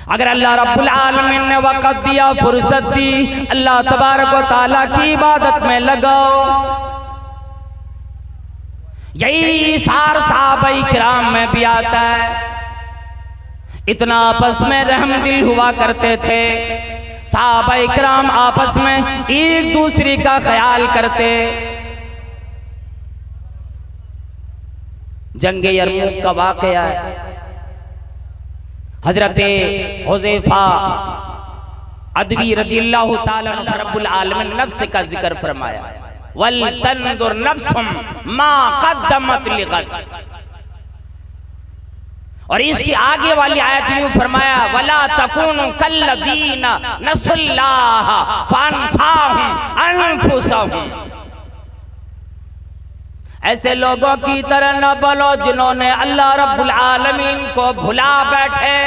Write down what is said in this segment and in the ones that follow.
अगर अल्लाह रब्बुल आलमीन ने वक़्त दिया, फुर्सत दी, अल्लाह तबारक व तआला की इबादत में लगाओ। यही सार सहाबाए किराम में भी आता है। इतना आपस में रहम दिल हुआ करते थे। सहाबाए किराम आपस में एक दूसरे का ख्याल करते। जंगे यरमुक का वाक़या है। हजरत हुज़ैफा अदवी रज़ियल्लाहु ताला अन्हु रब्बुल आलमीन नफ्स का जिक्र फरमाया, वल तंजुर नफ्सुम मा क़द्दमत लिग़द। और इसकी आगे वाली आयत में फरमाया, वला तकुनु कल्लज़ीना नसुल्लाह फ़अन्साहुम अनफुसहुम। ऐसे लोगों की तरह न बनो जिन्होंने अल्लाह रब्बुल आलमीन को भुला बैठे।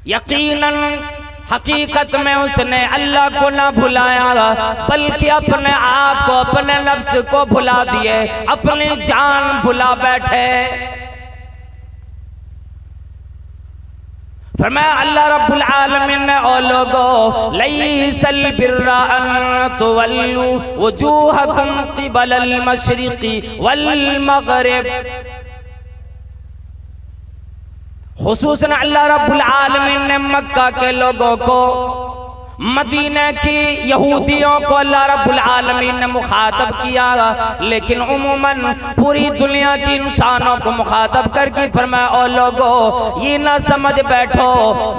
यकीनन हकीकत में उसने अल्लाह को न भुलाया, बल्कि अपने आप को, अपने नफ्स को भुला दिए, अपनी जान भुला बैठे। फरमाया अल्लाह रब्बुल आलमीन ने, ओ लोगो, लैसल बिर्रा अन तुवल्लू वजूहकुम क़िबलल मशरिक़ि वल मग़रिब। खुसूसन अल्लाह रब्बुल आलमीन ने मक्का के लोगों को, मदीना की यहूदियों को अल्लाह रब्बुल आलमीन ने मुखातब किया, लेकिन उमूमन पूरी दुनिया की इंसानों को मुखातब करके फरमाया, ओ लोगो, ये ना समझ बैठो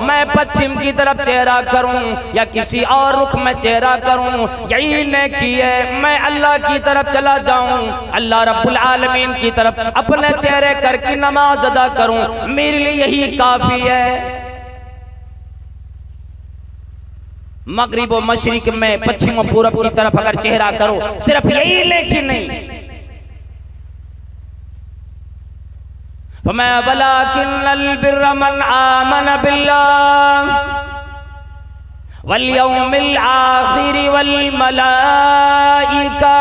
मैं पश्चिम की तरफ चेहरा करूं या किसी और रुख में चेहरा करूं, यही ने किए मैं अल्लाह की तरफ चला जाऊं, अल्लाह रब्बुल आलमीन की तरफ अपने चेहरे करके नमाज अदा करूं, मेरे लिए यही काफी है। मगरिब व मशरिक में, पश्चिम व पूरब की तरफ अगर चेहरा करो, सिर्फ यही, लेकिन नहीं। फमा वलाकिन्नल बिर्र मन आमन बिल्लाह वल यौमिल आखिर वल मलाइका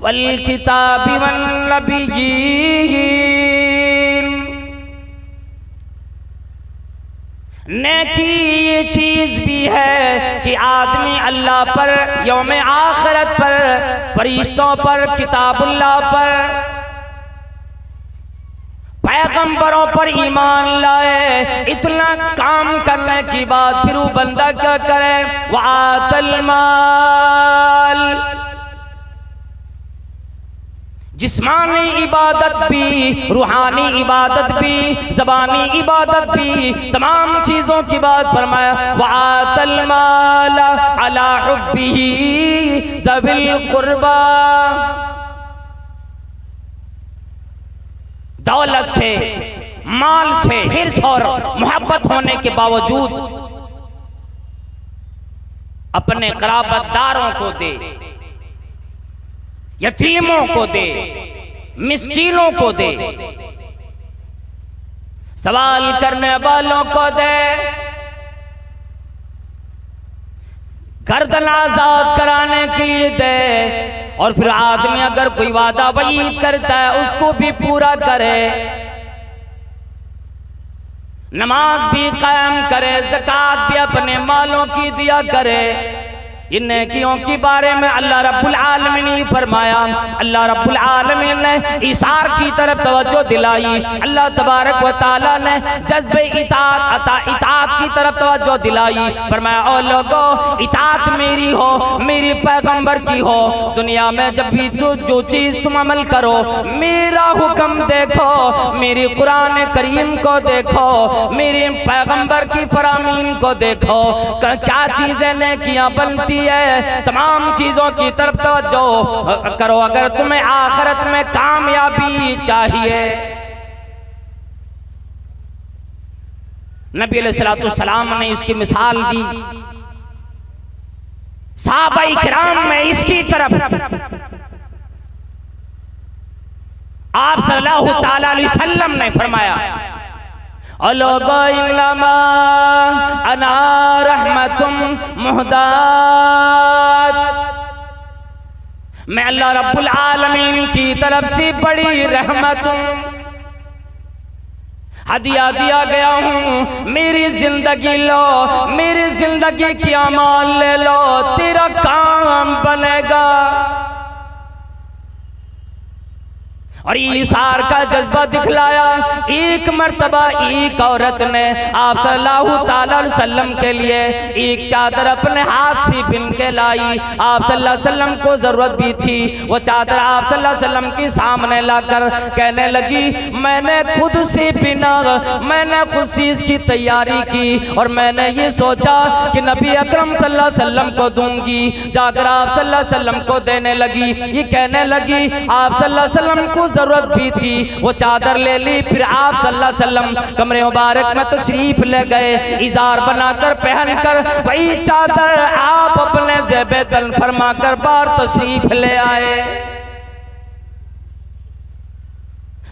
वल किताबि वन नबिय्यीन। नेकी ये चीज भी है कि आदमी अल्लाह पर, यौम आखिरत पर, फरिश्तों पर, किताबुल्लाह पर, पैगंबरों पर ईमान लाए। इतना काम करने की बात फिर वो बंदा क्या करे? वआतल माल, जिस्मानी इबादत भी, रूहानी इबादत भी, ज़बानी इबादत भी, तमाम चीज़ों की बात फरमाया। वआतल माल अला हुब्बिही ज़विल कुर्बा। दौलत से, माल से हिर्स और मोहब्बत होने के बावजूद अपने क़राबतदारों को दे, यतीमों को दे, मिस्कीनों को दे, सवाल करने वालों को दे, गर्दन आजाद कराने के लिए दे। और फिर आदमी अगर कोई वादा वईद करता है उसको भी पूरा करे, नमाज भी कायम करे, ज़कात भी अपने मालों की दिया करे। इन नेकियों के बारे में अल्लाह रब्बुल आलमीन ने फरमाया। अल्लाह रब्बुल आलमीन ने इसार की तरफ तवज्जो दिलाई। अल्लाह तबारक व तआला ने जज्बे इताअत की तरफ तवज्जो दिलाई। फरमाया, ओ लोगों, इताअत मेरी हो, मेरी पैगंबर की हो। दुनिया में जब भी जो चीज तुम अमल करो, मेरा हुक्म देखो, मेरी कुरान करीम को देखो, मेरे पैगंबर की फरामीन को देखो, क्या चीजें नेकियां बनती है, तमाम चीजों की तरफ तवज्जो करो अगर तुम्हें आखिरत में कामयाबी चाहिए। नबी अलैहिस्सलाम ने इसकी मिसाल दी। सहाबाए किराम में इसकी तरफ आप सल्लल्लाहु तआला अलैहि वसल्लम ने फरमाया, ओ लोगों, इन्नमा अना रहमतुम मुहदात, मैं अल्लाह रब्बुल आलमीन की तरफ से बड़ी रहमत हूं। हदिया दिया गया हूँ, मेरी जिंदगी लो, मेरी जिंदगी की अमाल ले लो, तेरा काम बनेगा। और ईसार का जज्बा दिखलाया। एक मर्तबा एक औरत ने आप सल्लल्लाहु ताला अलैहि वसल्लम के लिए एक चादर अपने हाथ से बिन के लाई। आप सल्लल्लाहु अलैहि वसल्लम को जरूरत भी थी। वो चादर आप सल्लल्लाहु अलैहि वसल्लम के सामने लाकर कहने लगी, मैंने खुद से बिना, मैंने खुद से इसकी तैयारी की और मैंने ये सोचा कि नबी अकरम सल्लल्लाहु अलैहि वसल्लम को दूंगी। जाकर आप सल्लल्लाहु अलैहि वसल्लम को देने लगी। ये कहने लगी आप सल्लल्लाहु अलैहि वसल्लम को जरूरत भी थी। वो चादर ले ली। फिर आप सल्लल्लाहु अलैहि वसल्लम कमरे मुबारक में तशरीफ ले गए। इजार बनाकर पहनकर वही चादर आप अपने ज़ेबे तन फरमाकर बाहर तशरीफ ले आए।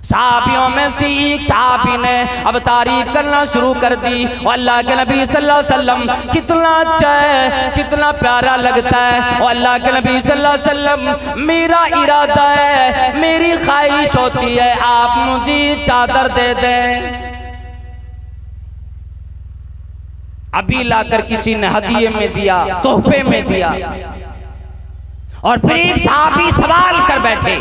साहबियों में से एक साहबी ने अब तारीफ करना शुरू कर दी। और अल्लाह के नबी सल्लल्लाहु अलैहि वसल्लम कितना अच्छा है, कितना प्यारा लगता है। और अल्लाह के नबी सल्लल्लाहु अलैहि वसल्लम, मेरा इरादा है, मेरी ख्वाहिश होती है आप मुझे चादर दे दें। अभी लाकर किसी ने हदिये में दिया, तोहफे में दिया। और फिर एक साहबी सवाल कर बैठे,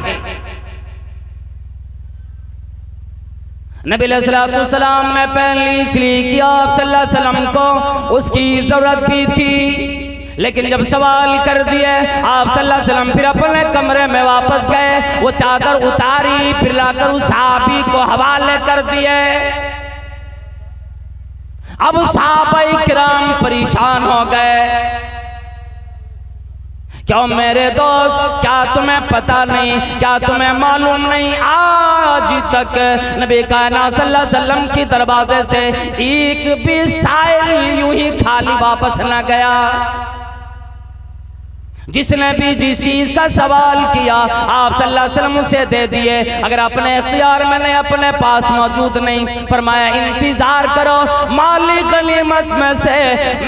नबी अलैहिस्सलाम ने पहन ली इसलिए कि आप सल्लल्लाहु अलैहि वसल्लम को उसकी जरूरत भी थी। लेकिन जब सवाल कर दिए आप सल्लल्लाहु अलैहि वसल्लम फिर अपने कमरे में वापस गए। वो चादर उतारी, फिर लाकर उस सहाबी को हवाले कर दिए। अब सहाबाए किराम परेशान हो गए। क्यों मेरे दोस्त, क्या तुम्हें पता नहीं, क्या तुम्हें मालूम नहीं, आज तक नबी कायनात सल्लल्लाहु अलैहि वसल्लम की दरवाजे से एक भी साइल यूं ही खाली वापस न गया। जिसने भी जिस चीज का सवाल किया आप सल्लल्लाहु अलैहि वसल्लम उसे दे दिए। अगर अपने इख्तियार में नहीं, अपने पास मौजूद नहीं, फरमाया इंतजार करो, माली गनीमत में से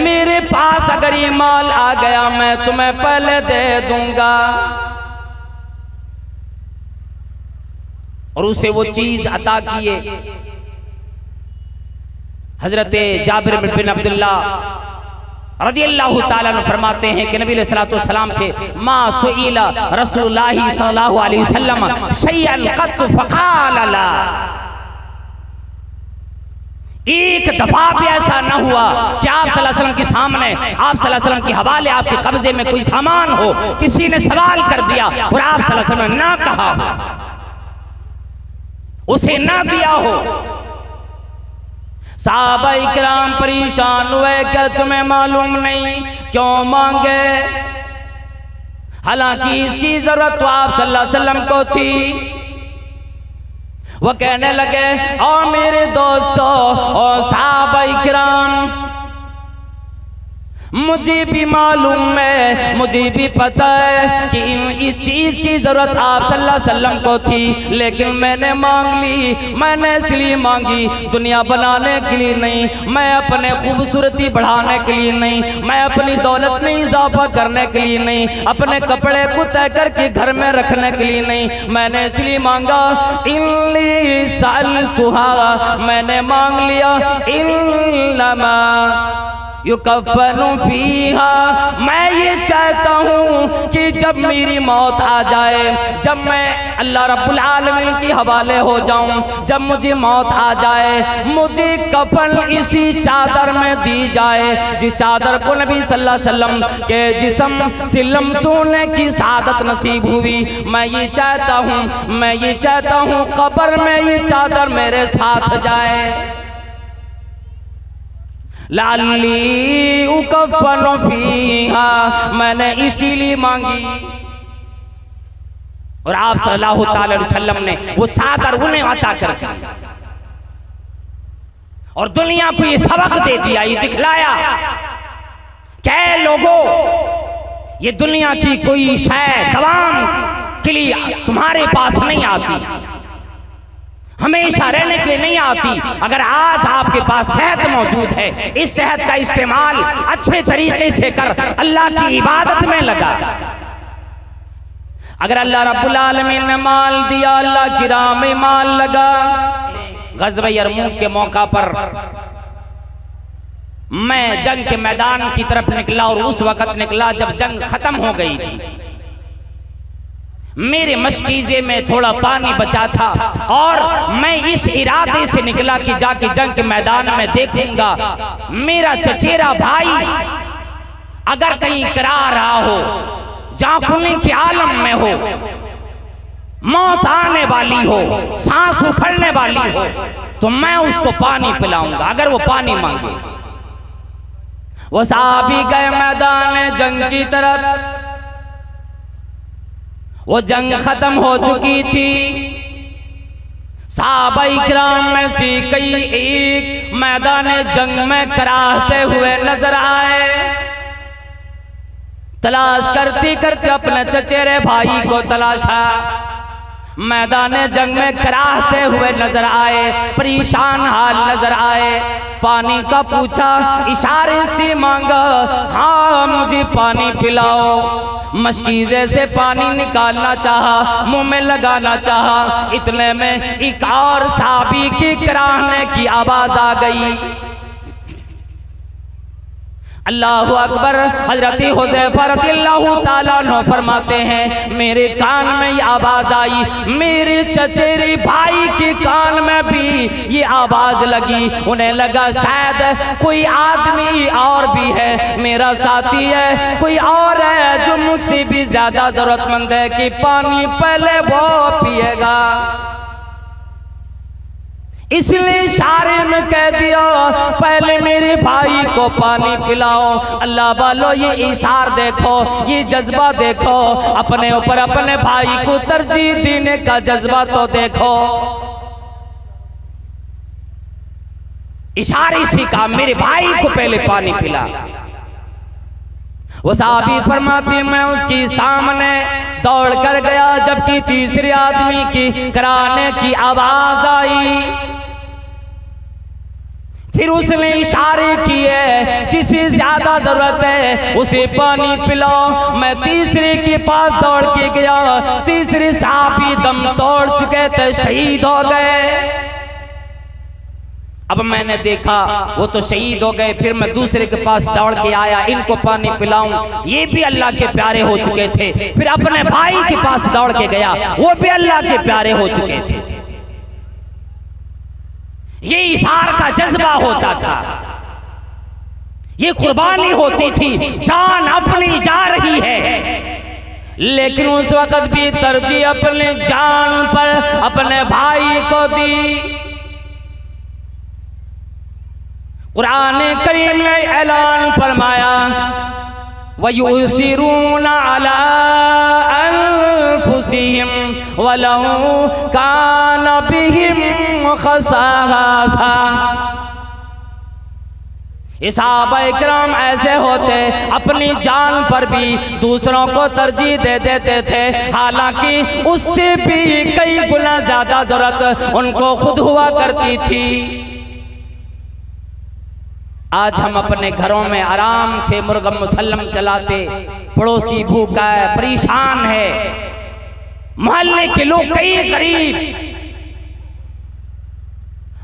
मेरे पास अगर ये माल आ गया मैं तुम्हें पहले दे दूंगा। और उसे वो चीज अता किए। हजरत जाबिर बिन अब्दुल्लाह रज़ियल्लाहु ताला अन्हु फरमाते हैं कि नबी अलैहिस्सलातु वस्सलाम से मा सुइला रसूलुल्लाह सल्लल्लाहु अलैहि वसल्लम शयअन क़त फ़क़ाल ला। एक दफा भी ऐसा न हुआ कि आप सल्लल्लाहु अलैहि वसल्लम के सामने, आप सल्लल्लाहु अलैहि वसल्लम के हवाले, आपके कब्जे में कोई सामान हो, किसी ने सवाल कर दिया और आप सल्लल्लाहु अलैहि वसल्लम ने ना कहा हो, उसे ना दिया हो। सहाबाए किराम परेशान हुए, क्या तुम्हें मालूम नहीं क्यों मांगे? हालांकि इसकी जरूरत तो आप सल्लल्लाहु अलैहि वसल्लम को थी। वो कहने लगे, और मेरे दोस्तों और सहाबाए किराम, मुझे भी मालूम है, मुझे भी पता है कि इस चीज की जरूरत आप सल्लल्लाहु अलैहि वसल्लम को थी, लेकिन मैंने मांग ली। मैंने इसलिए मांगी, दुनिया बनाने के लिए नहीं, मैं अपने खूबसूरती बढ़ाने के लिए नहीं, मैं अपनी दौलत में इजाफा करने के लिए नहीं, अपने कपड़े को तय करके घर में रखने के लिए नहीं, मैंने इसलिए मांगा। इल्ली सअलतुहा, मैंने मांग लिया। इल्लमा युकफ़नु फीहा, मैं ये चाहता हूँ कि जब मेरी मौत आ जाए, जब मैं अल्लाह रब्बुल आलमीन के हवाले हो जाऊँ, जब मुझे मौत आ जाए, मुझे कफन इसी चादर में दी जाए जिस चादर को नबी सल्लल्लाहु अलैहि वसल्लम के जिस्म से लम्सोने की सादत नसीब हुई। मैं ये चाहता हूँ, मैं ये चाहता हूँ कब्र में ये चादर मेरे साथ जाए। लाली उकफ़नु फीहा, मैंने इसीलिए मांगी। और आप सल्लल्लाहु ताला अलैहि वसल्लम ने वो चादर उन्हें अता कर दी और दुनिया को ये सबक दे दिया, ये दिखलाया, क्या लोगों, ये दुनिया की कोई शय दवाम के लिए तुम्हारे पास नहीं आती, हमेशा रहने के लिए नहीं आती। अगर आज आपके पास सेहत मौजूद है, इस सेहत का इस्तेमाल अच्छे तरीके से कर, अल्लाह की इबादत में लगा। अगर अल्लाह रब्बुल आलमीन ने माल दिया, अल्लाह की राह में माल लगा, ग़ज़वा यरमूक के मौका पर मैं जंग के मैदान की तरफ निकला और उस वक्त निकला जब जंग खत्म हो गई थी। मेरे मशकीज़े में थोड़ा पानी बचा था और मैं इस इरादे से निकला कि जाके जंग के मैदान में देखूंगा मेरा चचेरा भाई अगर कहीं करा रहा हो, जाकुली के आलम में हो, मौत आने वाली हो, सांस उखड़ने वाली हो, तो मैं उसको पानी पिलाऊंगा अगर वो पानी मांगे। वो सहाबी गए मैदान जंग की तरफ। वो जंग खत्म हो चुकी थी। सहाबाई किराम में से कई एक मैदान जंग में कराहते हुए नजर आए। तलाश करते करते अपने चचेरे भाई को तलाशा। मैदान जंग में कराहते हुए नजर आए, परेशान हाल नजर आए। पानी का पूछा, इशारे से मांगा, हाँ मुझे पानी पिलाओ। मशकीज़े से पानी निकालना चाहा, मुंह में लगाना चाहा, इतने में एक और साहबी की कराहने की आवाज आ गई। अल्लाहु अकबर। हजरत हुज़ैफा रज़ियल्लाहु ताला अन्हु फरमाते हैं मेरे कान में ये आवाज आई, मेरे चचेरे भाई के कान में भी ये आवाज लगी। उन्हें लगा शायद कोई आदमी और भी है, मेरा साथी है, कोई और है जो मुझसे भी ज्यादा जरूरतमंद है कि पानी पहले वो पिएगा। इसलिए इशारे में कह दिया पहले मेरे भाई को पानी पिलाओ। अल्लाह वालों ये इशार देखो, ये जज्बा देखो, अपने ऊपर अपने भाई को तरजीह देने का जज्बा तो देखो। इशारे से कहा मेरे भाई को पहले पानी पिला। वो साहबी फरमाती मैं उसकी सामने दौड़ कर गया, जबकि तीसरे आदमी की कराने की आवाज आई। फिर उसने इशारे किए जिसे ज्यादा जरूरत है उसे पानी पिलाओ। मैं तीसरे के पास दौड़ के गया, तीसरे साहबी दम तोड़ चुके थे, शहीद हो गए। अब मैंने देखा वो तो शहीद हो गए, फिर मैं दूसरे के पास दौड़ के आया, इनको पानी पिलाऊं, ये भी अल्लाह के प्यारे हो चुके थे। फिर अपने भाई के पास दौड़ के गया, वो भी अल्लाह के प्यारे हो चुके थे। ये इशार का जज्बा होता था, ये कुर्बानी होती थी, जान अपनी जा रही है, लेकिन उस वक्त भी तरजीह अपने जान पर अपने भाई को दी। कुरान करीम ने ऐलान फरमाया वयुसिरूना अला अनफुसिहिम वलौ कान बिहिम खसासा। सहाबाए किराम ऐसे होते अपनी जान पर भी दूसरों को तरजीह दे देते थे, हालांकि उससे भी कई गुना ज्यादा जरूरत उनको खुद हुआ करती थी। आज हम अपने घरों में आराम से मुर्गा मुसल्लम चलाते, पड़ोसी भूखा है, परेशान है, मोहल्ले के लोग कई गरीब,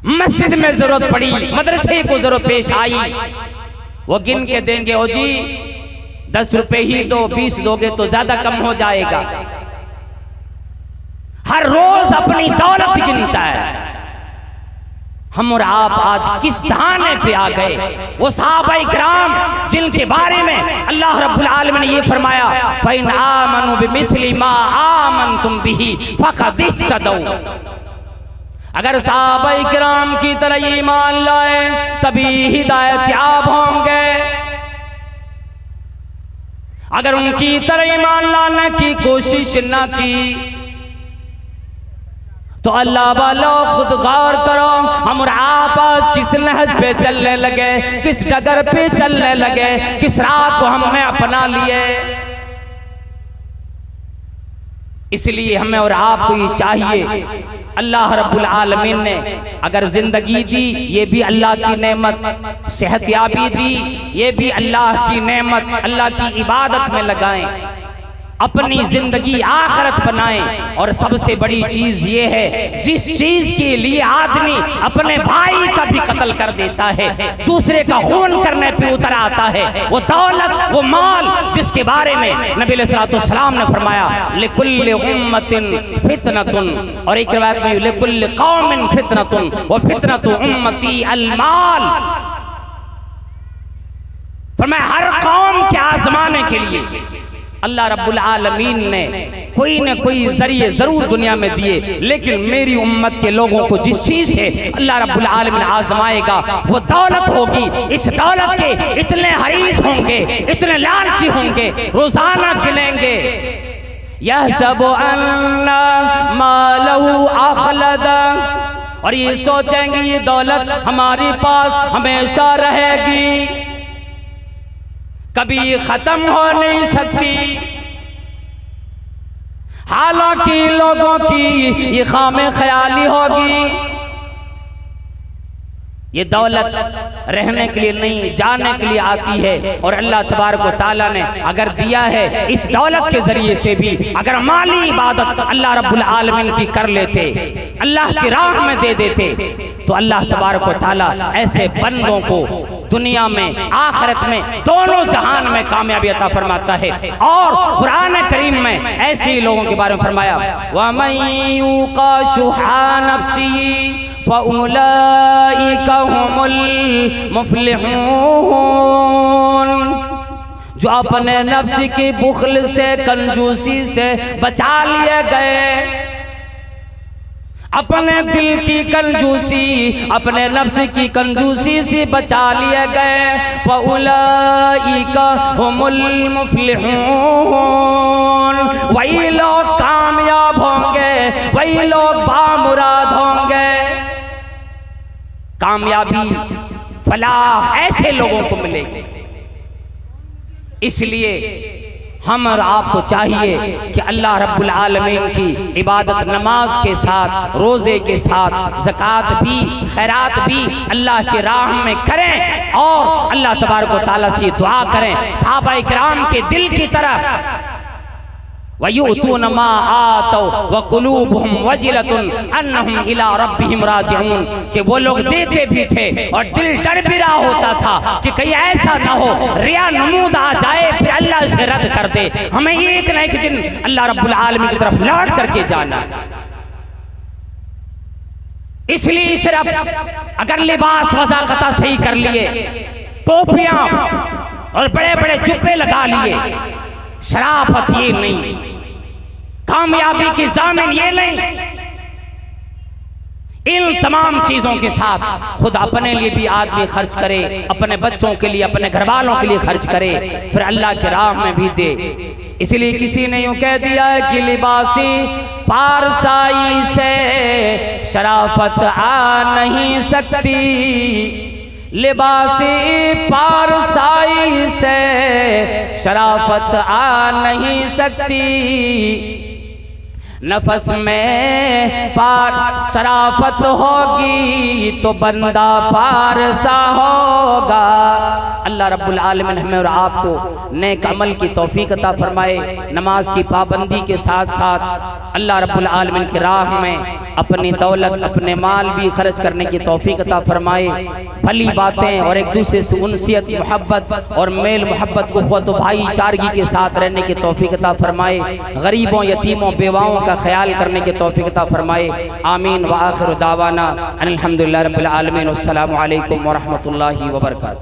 मस्जिद में जरूरत पड़ी, मदरसे को जरूरत पेश आई, वो गिन के देंगे ओ जी 10 रुपए ही दो, 20 दोगे तो ज्यादा कम हो जाएगा। हर रोज अपनी दौलत गिनता है। हम और आप आज किस धाने पे आ गए? वो सहाबाए किराम जिनके बारे में अल्लाह रब्बुल आलमीन ने ये फरमाया फ़इन आमनु बिमिस्लि मा आमनतुम बिही फ़क़द इह्तदौ। अगर सहाबाए किराम की तरह ईमान लाए तभी हिदायत याब होंगे। अगर उनकी तरह ईमान लाने की कोशिश ना की तो अल्लाह वालों खुद गौर करो, हम और आप आज किस नहज पे चलने लगे, किस डगर पे चलने लगे, किस राह को हमने अपना लिए। इसलिए हमें और आपको ये चाहिए, अल्लाह रब्बुल आलमीन ने अगर जिंदगी दी ये भी अल्लाह की नेमत, सेहतयाबी दी ये भी अल्लाह की नेमत, अल्लाह की इबादत में लगाएं। अपनी जिंदगी आखिरत बनाएं। और सबसे बड़ी चीज ये है, जिस चीज के लिए आदमी अपने भाई का भी कत्ल कर देता है, दूसरे का खून करने पे उतर आता है, वो दौलत, वो माल जिसके बारे में नबी अलैहिस्सलाम ने फरमाया लिकुल्लि उम्मतिन फितनतुन, और एक रिवायत में लिकुल्लि कौमिन फितनतुन व फितनतु उम्मती अल माल। फरमाया हर कौम के आजमाने के लिए अल्लाह रब्बुल आलमीन ने कोई न कोई जरिए जरूर दुनिया में दिए, लेकिन मेरी उम्मत के लोगों को जिस चीज से अल्लाह रब्बुल आलमीन आजमाएगा वो दौलत होगी। इस दौलत के इतने हरीस होंगे, इतने लालची होंगे, रोजाना गिनेंगे यहसबु अन्ना मालहु अखलदा, और ये सोचेंगे ये दौलत हमारे पास हमेशा रहेगी, कभी खत्म हो नहीं सकती। हालांकि लोगों की ये खामे ख्याली होगी, ये दौलत रहने के लिए नहीं जाने के लिए आती है। और अल्लाह तबारक व तआला ने अगर दिया है, इस दौलत के जरिए से भी अगर माली इबादत अल्लाह रब्बुल आलमीन की कर लेते, अल्लाह की राह में दे देते, तो अल्लाह तबारक व तआला ऐसे बंदों को दुनिया में आखिरत में दोनों जहान में कामयाबी अता फरमाता है। और कुरान करीम में ऐसे ही लोगों के बारे में फरमाया वमन युका शुहा नफ्सी फउलाइका हुमुल मुफलिहून, जो अपने नफ्स की बुखल से, कंजूसी से बचा लिए गए, अपने दिल की कंजूसी, अपने नफ्स की कंजूसी से बचा लिए गए, फउलाइका हुमुल मुफलिहून, वही लोग कामयाब होंगे, वही लोग बामुराद होंगे। कामयाबी, फलाह ऐसे लोगों को मिलेगी। इसलिए हम और आपको चाहिए कि अल्लाह रब्बुल आलमीन की इबादत नमाज के साथ, रोजे के साथ, ज़कात भी, खैरात भी अल्लाह की राह में करें और अल्लाह तबारक व तआला से दुआ करें सहाबा किराम के दिल की तरह, वयुतून मा आतौ व कुलूबुहुम वजिलतुन अन्नहुम इला रब्बिहिम राजिऊन, कि वो लोग देते भी थे और दिल डर भी रहा होता था कि कहीं ऐसा ना हो रिया नमूद आ जाए फिर अल्लाह इसे रद्द कर दे। हमें एक न एक दिन अल्लाह रब्बुल आलमीन की तरफ लौट करके जाना। इसलिए सिर्फ अगर लिबास वज़ाकता सही कर लिए, टोपियां और बड़े बड़े जुब्बे लगा लिए, शराफत ये नहीं, कामयाबी की जामिन ये नहीं। इन तमाम चीजों के साथ खुद अपने लिए भी आदमी खर्च करे, अपने बच्चों के लिए, अपने घर वालों के लिए खर्च करे, फिर अल्लाह के राह में भी दे। इसलिए किसी ने यूं कह दिया है कि लिबासी पारसाई से शराफत आ नहीं सकती, लिबासी पारसाई से शराफत आ नहीं सकती, नफस में पार शराफत होगी तो बंदा पारसा होगा। अल्लाह रब्बुल आलमीन हमें और आपको नेक अमल की तौफीक अता फरमाए, नमाज की पाबंदी के साथ साथ अल्लाह रब्बुल आलमीन की राह में अपनी दौलत, अपने माल भी खर्च करने की तौफीक अता फरमाए, भली बातें और एक दूसरे से उनसियत, मोहब्बत और मेल मोहब्बत, उख़्वत भाईचारगी के साथ रहने की तौफीक अता फरमाए, गरीबों, यतीमों, बेवाओं का ख्याल करने की तौफीक अता फरमाए। आमीन व आखिर दावाना अनिल हम्दुलिल्लाहि रब्बिल आलमीन। अस्सलामु अलैकुम व रहमतुल्लाहि व बरकातहू।